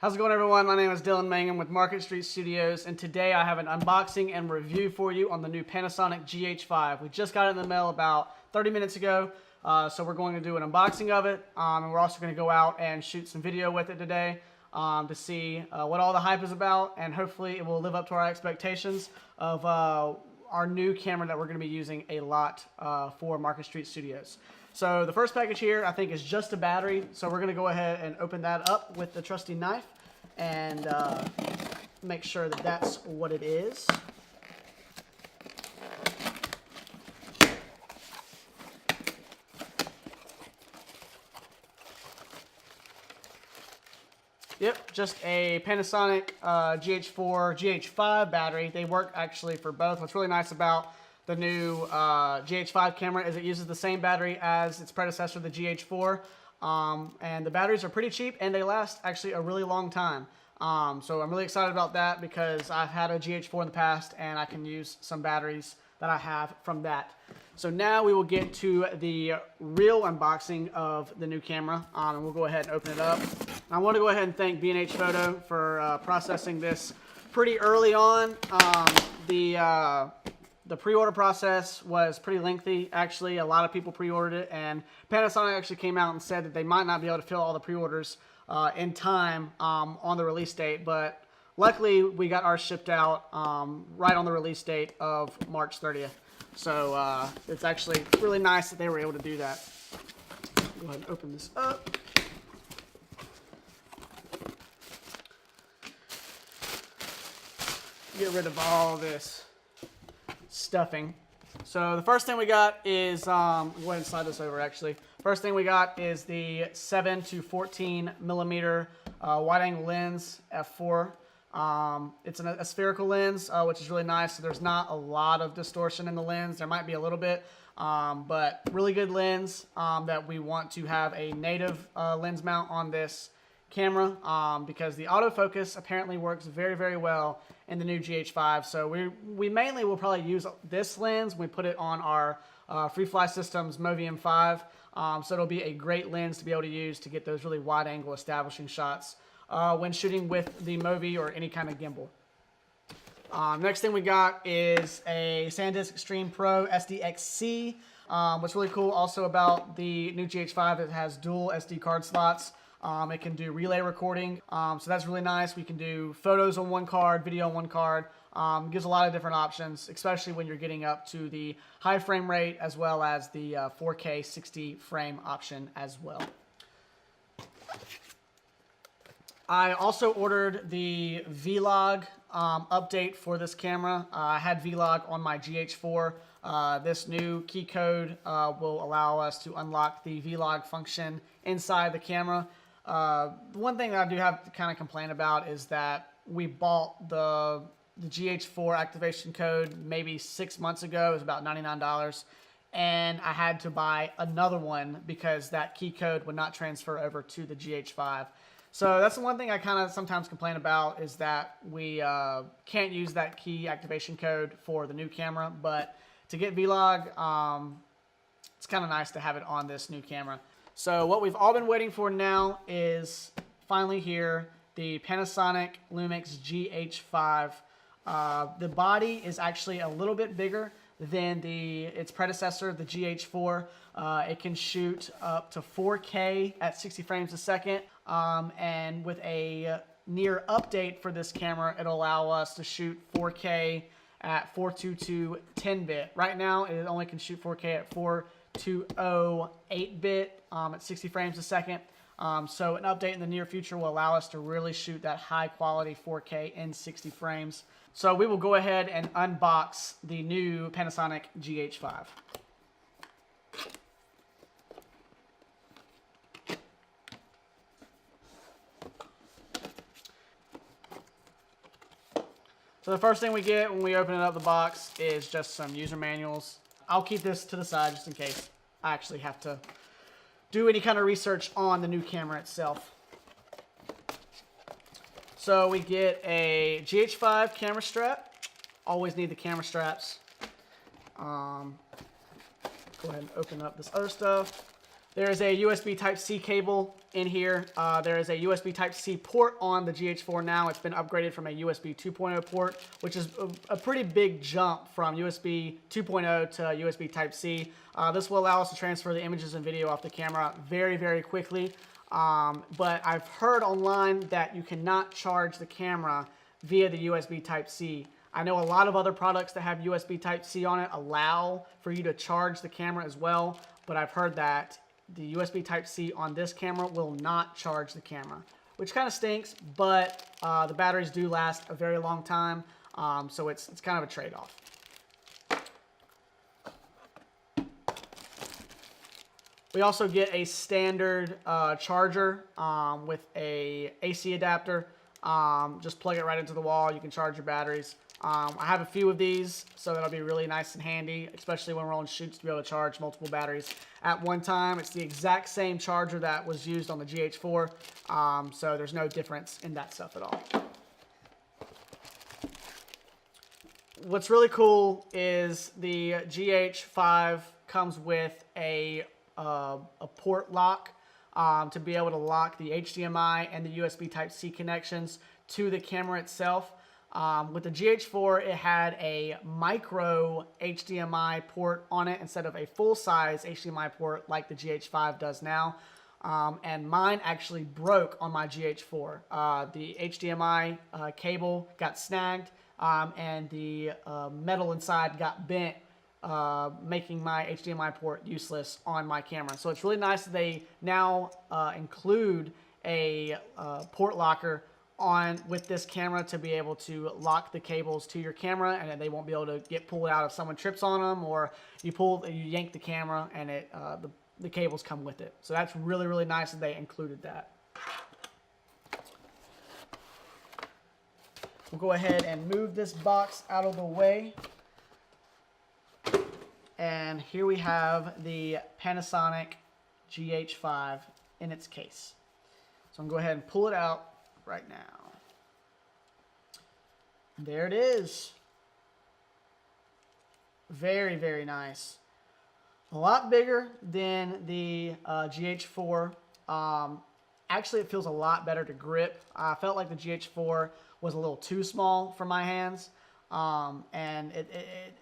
How's it going, everyone? My name is Dylan Mangum with Market Street Studios, and today I have an unboxing and review for you on the new Panasonic GH5. We just got it in the mail about 30 minutes ago, so we're going to do an unboxing of it, and we're also going to go out and shoot some video with it today to see what all the hype is about, and hopefully it will live up to our expectations of our new camera that we're going to be using a lot for Market Street Studios. So the first package here, I think, is just a battery. So we're going to go ahead and open that up with the trusty knife and make sure that that's what it is. Yep, just a Panasonic GH4, GH5 battery. They work actually for both. What's really nice about the new GH5 camera is it uses the same battery as its predecessor, the GH4, and the batteries are pretty cheap and they last actually a really long time. So I'm really excited about that because I've had a GH4 in the past and I can use some batteries that I have from that. So now we will get to the real unboxing of the new camera, and we'll go ahead and open it up. I want to go ahead and thank B&H Photo for processing this pretty early on. The pre-order process was pretty lengthy. Actually, a lot of people pre-ordered it, and Panasonic actually came out and said that they might not be able to fill all the pre-orders in time on the release date, but luckily we got ours shipped out right on the release date of March 30th. So it's actually really nice that they were able to do that. Go ahead and open this up. Get rid of all this stuffing. So the first thing we got is, go ahead and slide this over actually. First thing we got is the 7 to 14 millimeter wide angle lens f4. It's a spherical lens, which is really nice. So there's not a lot of distortion in the lens. There might be a little bit, but really good lens that we want to have a native lens mount on this camera because the autofocus apparently works very, very well in the new GH5. So we mainly will probably use this lens when we put it on our FreeFly Systems Movium 5. So it'll be a great lens to be able to use to get those really wide angle establishing shots when shooting with the Movi or any kind of gimbal. Next thing we got is a SanDisk Extreme Pro SDXC. What's really cool also about the new GH5, it has dual SD card slots. It can do relay recording, so that's really nice. We can do photos on one card, video on one card. It gives a lot of different options, especially when you're getting up to the high frame rate as well as the 4K 60 frame option as well. I also ordered the Vlog update for this camera. I had Vlog on my GH4. This new key code will allow us to unlock the Vlog function inside the camera. One thing that I do have to kind of complain about is that we bought the GH4 activation code maybe 6 months ago. It was about $99, and I had to buy another one because that key code would not transfer over to the GH5. So that's the one thing I kind of sometimes complain about, is that we can't use that key activation code for the new camera, but to get Vlog, it's kind of nice to have it on this new camera. So what we've all been waiting for now is finally here, the Panasonic Lumix GH5. The body is actually a little bit bigger than its predecessor, the GH4. It can shoot up to 4K at 60 frames a second. And with a near update for this camera, it'll allow us to shoot 4K at 422 10-bit. Right now, it only can shoot 4K at 420 8-bit at 60 frames a second. So an update in the near future will allow us to really shoot that high quality 4K in 60 frames. So we will go ahead and unbox the new Panasonic GH5. So the first thing we get when we open it up the box is just some user manuals. I'll keep this to the side just in case I actually have to do any kind of research on the new camera itself. So we get a GH5 camera strap. Always need the camera straps. Go ahead and open up this other stuff. There is a USB Type-C cable in here. There is a USB Type-C port on the GH4 now. It's been upgraded from a USB 2.0 port, which is a pretty big jump from USB 2.0 to USB Type-C. This will allow us to transfer the images and video off the camera very, very quickly. But I've heard online that you cannot charge the camera via the USB Type-C. I know a lot of other products that have USB Type-C on it allow for you to charge the camera as well, but I've heard that the USB Type-C on this camera will not charge the camera, which kind of stinks, but the batteries do last a very long time, so it's kind of a trade-off. We also get a standard charger with a AC adapter. Just plug it right into the wall. You can charge your batteries. I have a few of these, so that'll be really nice and handy, especially when we're on shoots, to be able to charge multiple batteries at one time. It's the exact same charger that was used on the GH4, so there's no difference in that stuff at all. What's really cool is the GH5 comes with a port lock to be able to lock the HDMI and the USB Type-C connections to the camera itself. With the GH4, it had a micro HDMI port on it instead of a full-size HDMI port like the GH5 does now. And mine actually broke on my GH4. The HDMI cable got snagged and the metal inside got bent, making my HDMI port useless on my camera. So it's really nice that they now include a port locker with this camera to be able to lock the cables to your camera, and they won't be able to get pulled out if someone trips on them, or you yank the camera and the cables come with it. So that's really, really nice that they included that. We'll go ahead and move this box out of the way. And here we have the Panasonic GH5 in its case. So I'm going to go ahead and pull it out right now. There it is. Very, very nice. A lot bigger than the GH4. Actually, it feels a lot better to grip. I felt like the GH4 was a little too small for my hands. And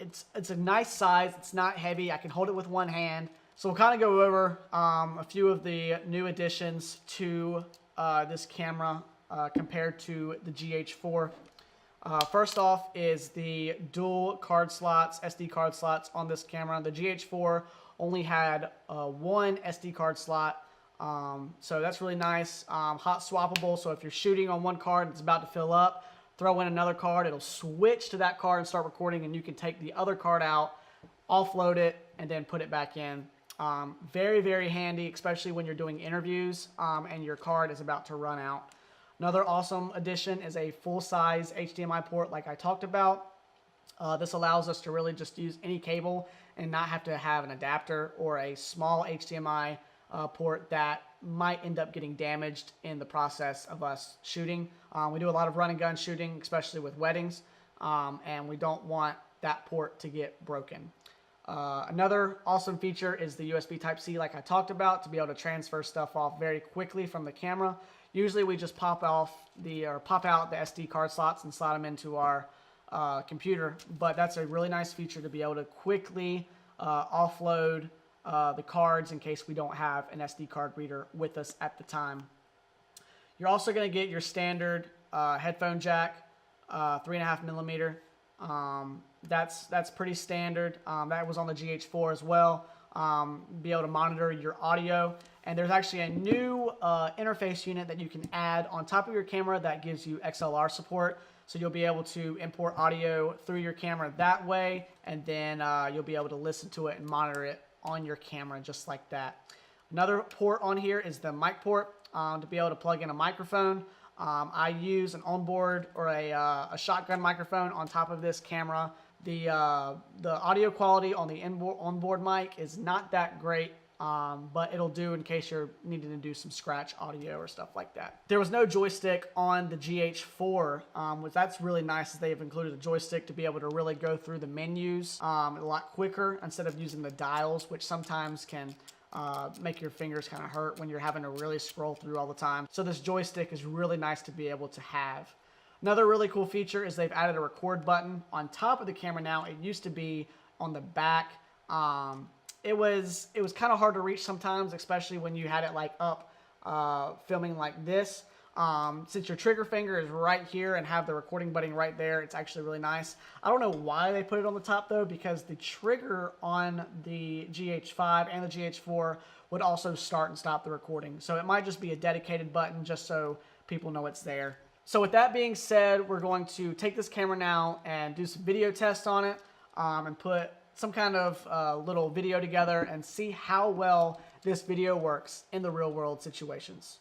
it's a nice size. It's not heavy. I can hold it with one hand. So we'll kind of go over a few of the new additions to this camera compared to the GH4. First off is the dual card slots, SD card slots on this camera. The GH4 only had one SD card slot, so that's really nice. Hot swappable, so if you're shooting on one card and it's about to fill up, throw in another card, it'll switch to that card and start recording, and you can take the other card out, offload it, and then put it back in. Very, very handy, especially when you're doing interviews and your card is about to run out. Another awesome addition is a full-size HDMI port like I talked about. This allows us to really just use any cable and not have to have an adapter or a small HDMI port that might end up getting damaged in the process of us shooting. We do a lot of run and gun shooting, especially with weddings, and we don't want that port to get broken. Another awesome feature is the USB Type-C like I talked about, to be able to transfer stuff off very quickly from the camera. Usually we just pop out the SD card slots and slot them into our computer, but that's a really nice feature to be able to quickly offload the cards in case we don't have an SD card reader with us at the time. You're also going to get your standard headphone jack, 3.5 millimeter. That's pretty standard. That was on the GH4 as well. Be able to monitor your audio. And there's actually a new interface unit that you can add on top of your camera that gives you XLR support. So you'll be able to import audio through your camera that way, and then you'll be able to listen to it and monitor it on your camera just like that. Another port on here is the mic port to be able to plug in a microphone. I use an onboard or a shotgun microphone on top of this camera. The audio quality on the onboard mic is not that great, but it'll do in case you're needing to do some scratch audio or stuff like that. There was no joystick on the GH4, which that's really nice that they've included a joystick to be able to really go through the menus a lot quicker instead of using the dials, which sometimes can make your fingers kind of hurt when you're having to really scroll through all the time. So this joystick is really nice to be able to have. Another really cool feature is they've added a record button on top of the camera now. It used to be on the back. It was kind of hard to reach sometimes, especially when you had it like up filming like this. Since your trigger finger is right here and have the recording button right there, it's actually really nice. I don't know why they put it on the top though, because the trigger on the GH5 and the GH4 would also start and stop the recording. So it might just be a dedicated button just so people know it's there. So with that being said, we're going to take this camera now and do some video tests on it and put some kind of little video together and see how well this video works in the real world situations.